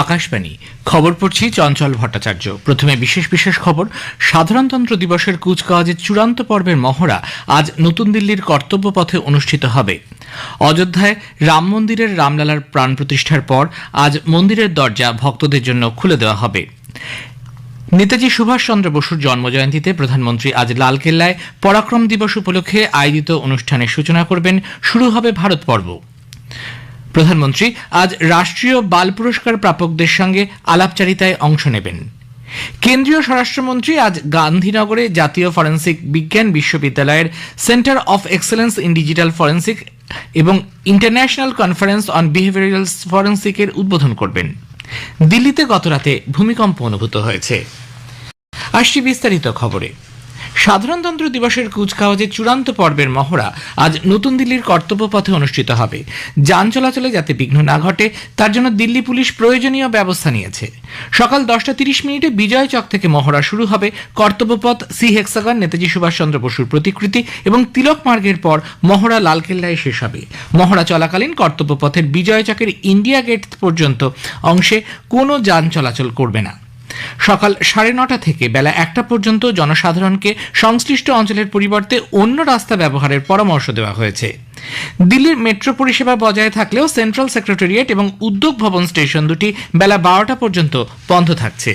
আকাশবাণী খবর পড়ছি চঞ্চল ভট্টাচার্য। প্রথমে বিশেষ বিশেষ খবর। সাধারণতন্ত্র দিবসের কুচকাওয়াজের চূড়ান্ত পর্বের মহড়া আজ নতুন দিল্লির কর্তব্য পথে অনুষ্ঠিত হবে। অযোধ্যায় রাম মন্দিরের রামলালার প্রাণ প্রতিষ্ঠার পর আজ মন্দিরের দরজা ভক্তদের জন্য খুলে দেওয়া হবে। নেতাজি সুভাষচন্দ্র বসুর জন্মজয়ন্তীতে প্রধানমন্ত্রী আজ লালকেল্লায় পরাক্রম দিবস উপলক্ষে আয়োজিত অনুষ্ঠানের সূচনা করবেন। শুরু হবে ভারত পর্ব। প্রধানমন্ত্রী আজ রাষ্ট্রীয় বাল পুরস্কার প্রাপকদের সঙ্গে আলাপচারিতায় অংশ নেবেন। কেন্দ্রীয় স্বরাষ্ট্রমন্ত্রী আজ গান্ধীনগরে জাতীয় ফরেন্সিক বিজ্ঞান বিশ্ববিদ্যালয়ের centre of excellence in digital forensic এবং ইন্টারন্যাশনাল কনফারেন্স অন বিহেভিয়ারাল ফরেন্সিকের উদ্বোধন করবেন। দিল্লিতে গতরাতে ভূমিকম্প অনুভূত হয়েছে। আসছি বিস্তারিত খবরে। সাধারণতন্ত্র দিবসের কুচকাওয়াজের চূড়ান্ত পর্বের মহড়া আজ নতুন দিল্লির কর্তব্য পথে অনুষ্ঠিত হবে। যান চলাচলে যাতে বিঘ্ন না ঘটে তার জন্য দিল্লি পুলিশ প্রয়োজনীয় ব্যবস্থা নিয়েছে। সকাল 10:30 বিজয় চক থেকে মহড়া শুরু হবে। কর্তব্যপথ, সি হেক্সাগন, নেতাজি সুভাষচন্দ্র বসুর প্রতিকৃতি এবং তিলক মার্গের পর মহড়া লালকেল্লায় শেষ হবে। মহড়া চলাকালীন কর্তব্যপথের বিজয় চকের ইন্ডিয়া গেট পর্যন্ত অংশে কোনো যান চলাচল করবে না। সকাল 9:30 থেকে বেলা 1টা পর্যন্ত জনসাধারণকে সংশ্লিষ্ট অঞ্চলের পরিবর্তে অন্য রাস্তা ব্যবহারের পরামর্শ দেওয়া হয়েছে। দিল্লির মেট্রো পরিষেবা বজায় থাকলেও সেন্ট্রাল সেক্রেটারিয়েট এবং উদ্যোগ ভবন স্টেশন দুটি বেলা 12টা পর্যন্ত বন্ধ থাকছে।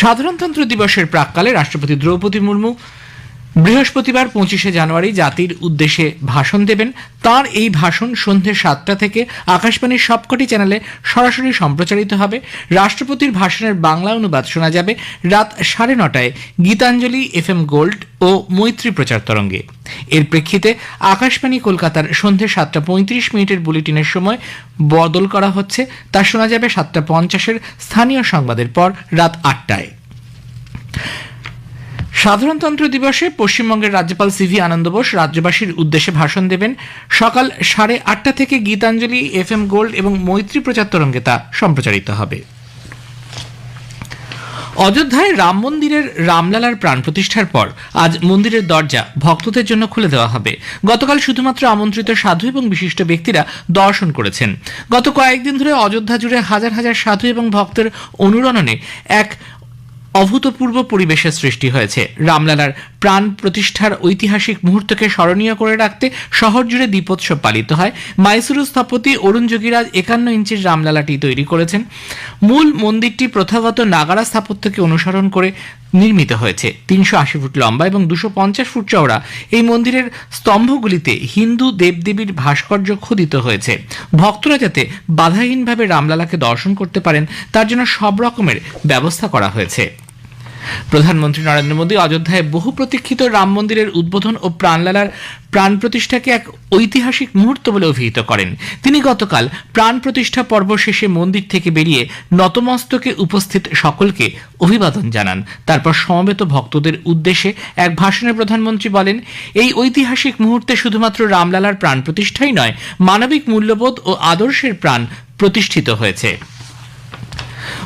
সাধারণতন্ত্র দিবসের প্রাক্কালে রাষ্ট্রপতি দ্রৌপদী মুর্মু বৃহস্পতিবার 25শে জানুয়ারি জাতির উদ্দেশ্যে ভাষণ দেবেন। তাঁর এই ভাষণ সন্ধ্যে 7টা থেকে আকাশবাণীর সবকটি চ্যানেলে সরাসরি সম্প্রচারিত হবে। রাষ্ট্রপতির ভাষণের বাংলা অনুবাদ শোনা যাবে রাত 9:30টায় গীতাঞ্জলি FM গোল্ড ও মৈত্রী প্রচার তরঙ্গে। এর প্রেক্ষিতে আকাশবাণী কলকাতার সন্ধ্যে 7:35 বুলেটিনের সময় বদল করা হচ্ছে। তা শোনা যাবে 7:50 স্থানীয় সংবাদের পর রাত 8টায়। সাধারণতন্ত্র দিবসে পশ্চিমবঙ্গের রাজ্যপাল সিভি আনন্দ বোস রাজ্যবাসীর উদ্দেশ্যে ভাষণ দেবেন। সকাল 8:30 থেকে গীতাঞ্জলি FM গোল্ড এবং মৈত্রী প্রচার তরঙ্গে তা সম্প্রচারিত হবে। অযোধ্যায় রাম মন্দিরের রামলালার প্রাণ প্রতিষ্ঠার পর আজ মন্দিরের দরজা ভক্তদের জন্য খুলে দেওয়া হবে। গতকাল শুধুমাত্র আমন্ত্রিত সাধু এবং বিশিষ্ট ব্যক্তিরা দর্শন করেছেন। গত কয়েকদিন ধরে অযোধ্যা জুড়ে হাজার হাজার সাধু এবং ভক্তের অনুরণনে এক অভূতপূর্ব পরিবেশের সৃষ্টি হয়েছে। রামলালার প্রাণ প্রতিষ্ঠার ঐতিহাসিক মুহূর্তকে স্মরণীয় করে রাখতে শহর জুড়ে দীপোৎসব পালিত হয়। মাইসুরু স্থপতি অরুণ যোগীরাজ 51 ইঞ্চির রামলালাটি তৈরি করেছেন। মূল মন্দিরটি প্রথাগত নাগারা স্থাপত্যকে অনুসরণ করে নির্মিত হয়েছে। 380 ফুট লম্বা এবং 250 ফুট চওড়া এই মন্দিরের স্তম্ভগুলিতে হিন্দু দেবদেবীর ভাস্কর্য খোদিত হয়েছে। ভক্তরা যাতে বাধাহীনভাবে রামলালাকে দর্শন করতে পারেন তার জন্য সব রকমের ব্যবস্থা করা হয়েছে। প্রধানমন্ত্রী নরেন্দ্র মোদী অযোধ্যায় বহু প্রতীক্ষিত রাম মন্দিরের উদ্বোধন ও প্রাণলালার প্রাণ প্রতিষ্ঠাকে এক ঐতিহাসিক মুহূর্ত বলে অভিহিত করেন। তিনি গতকাল প্রাণ প্রতিষ্ঠা পর্ব শেষে মন্দির থেকে বেরিয়ে নতমস্তকে উপস্থিত সকলকে অভিবাদন জানান। তারপর সমবেত ভক্তদের উদ্দেশ্যে এক ভাষণে প্রধানমন্ত্রী বলেন, এই ঐতিহাসিক মুহূর্তে শুধুমাত্র রামলালার প্রাণ প্রতিষ্ঠাই নয়, মানবিক মূল্যবোধ ও আদর্শের প্রাণ প্রতিষ্ঠিত হয়েছে।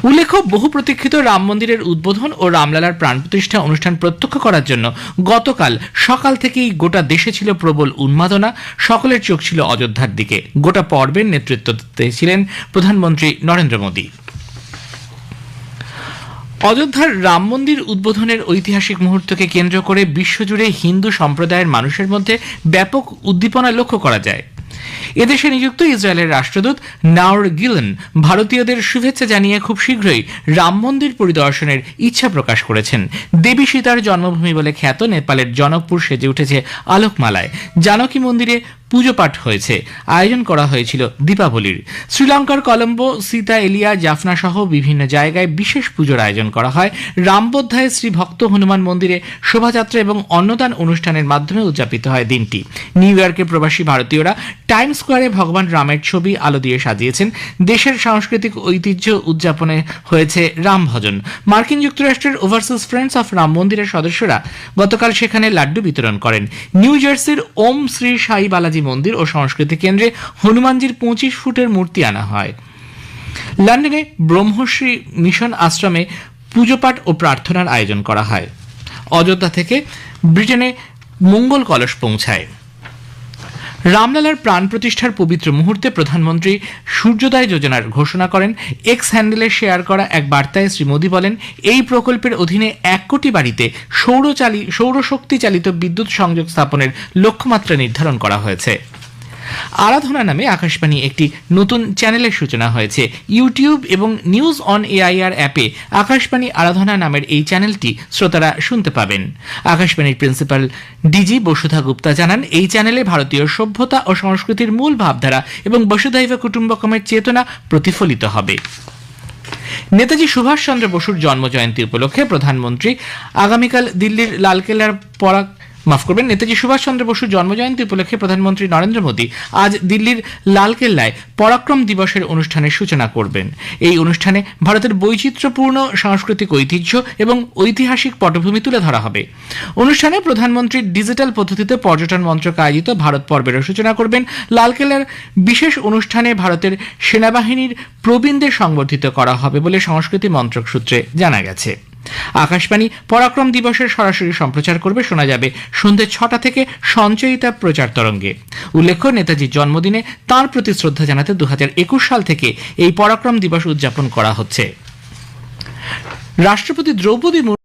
উল্লেখ্য, বহু প্রতীক্ষিত রাম মন্দিরের উদ্বোধন ও রামলালার প্রাণ প্রতিষ্ঠা অনুষ্ঠান প্রত্যক্ষ করার জন্য গতকাল সকাল থেকেই গোটা দেশে ছিল প্রবল উন্মাদনা। সকলের চোখ ছিল অযোধ্যার দিকে। গোটা পর্বের নেতৃত্ব ছিলেন প্রধানমন্ত্রী নরেন্দ্র মোদী। অযোধ্যার রাম মন্দির উদ্বোধনের ঐতিহাসিক মুহূর্তকে কেন্দ্র করে বিশ্বজুড়ে হিন্দু সম্প্রদায়ের মানুষের মধ্যে ব্যাপক উদ্দীপনা লক্ষ্য করা যায়। এদেশে নিযুক্ত ইসরায়েলের রাষ্ট্রদূত নাওর গিলেন ভারতীয়দের শুভেচ্ছা জানিয়ে খুব শীঘ্রই রাম মন্দির পরিদর্শনের ইচ্ছা প্রকাশ করেছেন। দেবী সীতার জন্মভূমি বলে খ্যাত নেপালের জনকপুর সেজে উঠেছে আলোকমালায়। জানকী মন্দিরে পুজো পাঠ হয়েছে। আয়োজন করা হয়েছিল দীপাবলির। শ্রীলঙ্কার কলম্বো, সীতা এলিয়া, জাফনা সহ বিভিন্ন জায়গায় বিশেষ পুজোর আয়োজন করা হয়। রামবোধ্যায় শ্রী ভক্ত হনুমান মন্দিরে শোভাযাত্রা এবং অন্নদান অনুষ্ঠানের মাধ্যমে উদযাপিত হয় দিনটি। নিউ ইয়র্কে প্রবাসী ভারতীয়রা টাইম স্কোয়ারে ভগবান রামের ছবি আলো দিয়ে সাজিয়েছেন। দেশের সাংস্কৃতিক ঐতিহ্য উদযাপনে হয়েছে রাম ভজন। মার্কিন যুক্তরাষ্ট্রের ওভারসিজ ফ্রেন্ডস অফ রাম মন্দিরের সদস্যরা গতকাল সেখানে লাড্ডু বিতরণ করেন। নিউ জার্সির ওম শ্রী সাই বালাজি মন্দির ও সংস্কৃতি কেন্দ্রে হনুমানজির 25 ফুটের মূর্তি আনা হয়। লন্ডনে ব্রহ্মশ্রী মিশন আশ্রমে পুজোপাঠ ও প্রার্থনার আয়োজন করা হয়। অযোধ্যা থেকে ব্রিটেনে মঙ্গল কলস পৌঁছায়। রামলালার প্রাণ প্রতিষ্ঠার পবিত্র মুহূর্তে প্রধানমন্ত্রী সূর্যোদয় যোজনার ঘোষণা করেন। এক্স হ্যান্ডেলে শেয়ার করা এক বার্তায় শ্রী মোদী বলেন, এই প্রকল্পের অধীনে 1 কোটি বাড়িতে সৌরশক্তি চালিত বিদ্যুৎ সংযোগ স্থাপনের লক্ষ্যমাত্রা নির্ধারণ করা হয়েছে। আরাধনা নামে আকাশবাণী একটি নতুন চ্যানেলের সূচনা হয়েছে। ইউটিউব এবং নিউজ অন এআইআর অ্যাপে আকাশবাণী আরাধনা নামের এই চ্যানেলটি শ্রোতারা শুনতে পাবেন। আকাশবাণীর প্রিন্সিপাল ডিজি বসুধা গুপ্তা জানান, এই চ্যানেলে ভারতীয় সভ্যতা ও সংস্কৃতির মূল ভাবধারা এবং বসুধৈব কুটুম্বকমের চেতনা প্রতিফলিত হবে। নেতাজি সুভাষচন্দ্র বসুর জন্মজয়ন্তী উপলক্ষে প্রধানমন্ত্রী আগামীকাল দিল্লির লালকেল্লার নেতাজি সুভাষচন্দ্র বসুর জন্মজয়ন্তী উপলক্ষে প্রধানমন্ত্রী নরেন্দ্র মোদী আজ দিল্লির লালকেল্লায় পরাক্রম দিবসের অনুষ্ঠানের সূচনা করবেন। এই অনুষ্ঠানে ভারতের বৈচিত্র্যপূর্ণ সাংস্কৃতিক ঐতিহ্য এবং ঐতিহাসিক পটভূমি তুলে ধরা হবে। অনুষ্ঠানে প্রধানমন্ত্রী ডিজিটাল পদ্ধতিতে পর্যটন মন্ত্রক আয়োজিত ভারত পর্বের সূচনা করবেন। লালকেল্লার বিশেষ অনুষ্ঠানে ভারতের সেনাবাহিনীর প্রবীণদের সংবর্ধিত করা হবে বলে সংস্কৃতি মন্ত্রক সূত্রে জানা গেছে। আকাশবাণী পরাক্রম দিবসের সরাসরি সম্প্রচার করবে, শোনা যাবে সন্ধ্যে 6টা থেকে সঞ্চয়িতা প্রচার তরঙ্গে। উল্লেখ্য, নেতাজির জন্মদিনে তাঁর প্রতি শ্রদ্ধা জানাতে 2021 সাল থেকে এই পরাক্রম দিবস উদযাপন করা হচ্ছে। রাষ্ট্রপতি দ্রৌপদী মুর্মু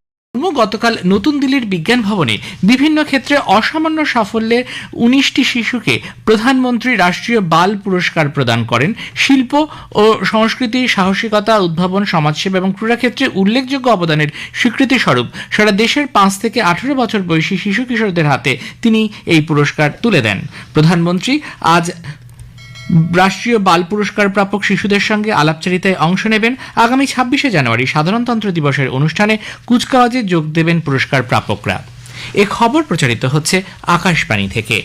গতকাল নতুন দিল্লির বিজ্ঞান ভবনে বিভিন্ন ক্ষেত্রে অসামান্য সাফল্যের 19টি শিশুকে প্রধানমন্ত্রী রাষ্ট্রীয় বাল পুরস্কার প্রদান করেন। শিল্প ও সংস্কৃতি, সাহসিকতা, উদ্ভাবন, সমাজসেবা এবং ক্রীড়া ক্ষেত্রে উল্লেখযোগ্য অবদানের স্বীকৃতি স্বরূপ সারা দেশের 5 থেকে 18 বছর বয়সী শিশু কিশোরদের হাতে তিনি এই পুরস্কার তুলে দেন। প্রধানমন্ত্রী আজ রাষ্ট্রীয় বাল পুরস্কার প্রাপক শিশুদের সঙ্গে আলাপচারিতায় অংশ নেবেন। আগামী 26শে জানুয়ারি সাধারণতন্ত্র দিবসের অনুষ্ঠানে কুচকাওয়াজে যোগ দেবেন পুরস্কার প্রাপকরা। এ খবর প্রচারিত হচ্ছে আকাশবাণী থেকে।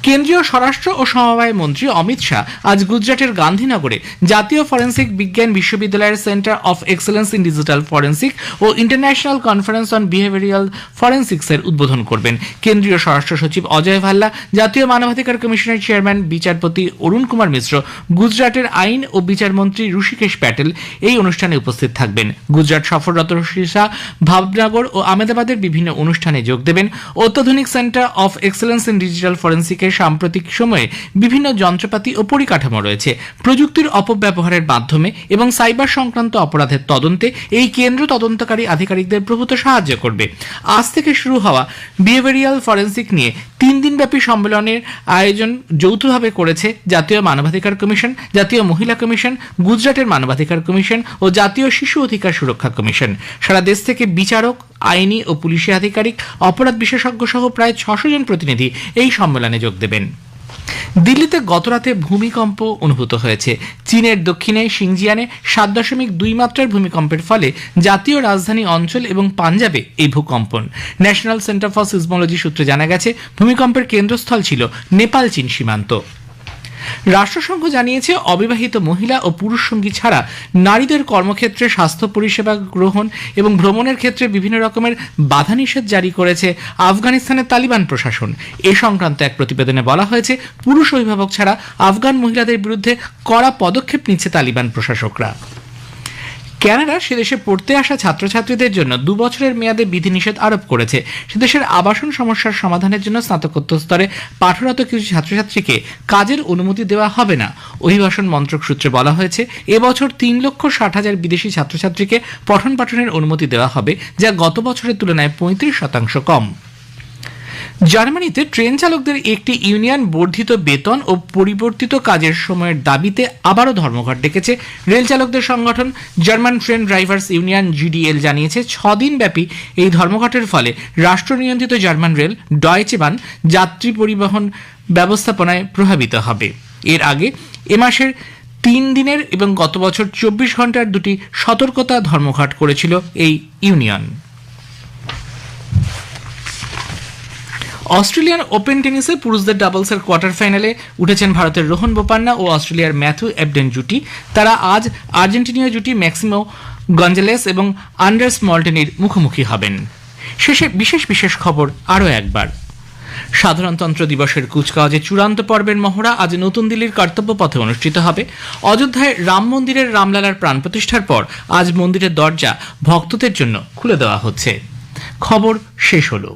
কেন্দ্রীয় স্বরাষ্ট্র ও সমবায় মন্ত্রী অমিত শাহ আজ গুজরাটের গান্ধীনগরে জাতীয় ফরেন্সিক বিজ্ঞান বিশ্ববিদ্যালয়ের centre of excellence in digital forensic ও ইন্টারন্যাশনাল কনফারেন্স অন বিহেভিয়ারাল ফরেন্সিক্সের উদ্বোধন করবেন। কেন্দ্রীয় স্বরাষ্ট্র সচিব অজয় ভাল্লা, জাতীয় মানবাধিকার কমিশনের চেয়ারম্যান বিচারপতি অরুণ কুমার মিশ্র, গুজরাটের আইন ও বিচারমন্ত্রী ঋষিকেশ প্যাটেল এই অনুষ্ঠানে উপস্থিত থাকবেন। গুজরাট সফররত শ্রী শাহ ভাবনগর ও আহমেদাবাদের বিভিন্ন অনুষ্ঠানে যোগ দেবেন। অত্যাধুনিক centre of excellence in digital ফরেন্সিকের সাম্প্রতিক সময়ে বিভিন্ন যন্ত্রপাতি ও পরিকাঠামো রয়েছে। প্রযুক্তির অপব্যবহারের মাধ্যমে এবং সাইবার সংক্রান্ত অপরাধের তদন্তে এই কেন্দ্র তদন্তকারী আধিকারিকদের প্রভূত সাহায্য করবে। আজ থেকে শুরু হওয়া বিহেভিয়ারাল ফরেন্সিক নিয়ে 3 দিনব্যাপী সম্মেলনের আয়োজন যৌথভাবে করেছে জাতীয় মানবাধিকার কমিশন, জাতীয় মহিলা কমিশন, গুজরাটের মানবাধিকার কমিশন ও জাতীয় শিশু অধিকার সুরক্ষা কমিশন। সারা দেশ থেকে বিচারক, আইনি ও পুলিশি আধিকারিক, অপরাধ বিশেষজ্ঞ সহ প্রায় 600 জন প্রতিনিধি এই সম্মেলনে যোগ দেবেন। দিল্লিতে গতরাতে ভূমিকম্প অনুভূত হয়েছে। চীনের দক্ষিণে সিংজিয়ানে 7.2 মাত্রার ভূমিকম্পের ফলে জাতীয় রাজধানী অঞ্চল এবং পাঞ্জাবে এই ভূকম্পন। ন্যাশনাল সেন্টার ফর সিসমোলজি সূত্রে জানা গেছে, ভূমিকম্পের কেন্দ্রস্থল ছিল নেপাল চীন সীমান্ত। রাষ্ট্রসংঘ জানিয়েছে, অবিবাহিত মহিলা ও পুরুষ সঙ্গী ছাড়া নারীদের কর্মক্ষেত্রে স্বাস্থ্য পরিষেবা গ্রহণ এবং ভ্রমণের ক্ষেত্রে বিভিন্ন রকমের বাধা নিষেধ জারি করেছে আফগানিস্তানের তালিবান প্রশাসন। এ সংক্রান্ত এক প্রতিবেদনে বলা হয়েছে, পুরুষ অভিভাবক ছাড়া আফগান মহিলাদের বিরুদ্ধে কড়া পদক্ষেপ নিচ্ছে তালিবান প্রশাসকরা। কানাডা সেদেশে পড়তে আসা ছাত্রছাত্রীদের জন্য 2 বছরের মেয়াদে বিধিনিষেধ আরোপ করেছে। সেদেশের আবাসন সমস্যার সমাধানের জন্য স্নাতকোত্তর স্তরে পাঠরত কিছু ছাত্রছাত্রীকে কাজের অনুমতি দেওয়া হবে না। অভিবাসন মন্ত্রক সূত্রে বলা হয়েছে, এবছর 3,60,000 বিদেশি ছাত্রছাত্রীকে পঠন পাঠনের অনুমতি দেওয়া হবে, যা গত বছরের তুলনায় 35% কম। জার্মানিতে ট্রেন চালকদের একটি ইউনিয়ন বর্ধিত বেতন ও পরিবর্তিত কাজের সময়ের দাবিতে আবারও ধর্মঘট ডেকেছে। রেল চালকদের সংগঠন German train drivers union GDL জানিয়েছে, 6 দিন ব্যাপী এই ধর্মঘটের ফলে রাষ্ট্র নিয়ন্ত্রিত জার্মান রেল ডয়েচে বাহন যাত্রী পরিবহন ব্যবস্থাপনায় প্রভাবিত হবে। এর আগে এ মাসের 3 দিনের এবং গত বছর 24 ঘন্টার 2টি সতর্কতা ধর্মঘট করেছিল এই ইউনিয়ন। অস্ট্রেলিয়ান ওপেন টেনিসে পুরুষদের ডাবলসের কোয়ার্টার ফাইনালে উঠেছেন ভারতের রোহন বোপান্না ও অস্ট্রেলিয়ার ম্যাথু এবডেন জুটি। তারা আজ আর্জেন্টিনীয় জুটি ম্যাক্সিমো গঞ্জালেস এবং আন্ডার্স মল্টেনির মুখোমুখি হবেন। শেষে বিশেষ খবর আরও একবার। সাধারণতন্ত্র দিবসের কুচকাওয়াজে চূড়ান্ত পর্বের মহড়া আজ নতুন দিল্লির কর্তব্য পথে অনুষ্ঠিত হবে। অযোধ্যায় রাম মন্দিরের রামলালার প্রাণ প্রতিষ্ঠার পর আজ মন্দিরের দরজা ভক্তদের জন্য খুলে দেওয়া হচ্ছে। খবর শেষ হলো।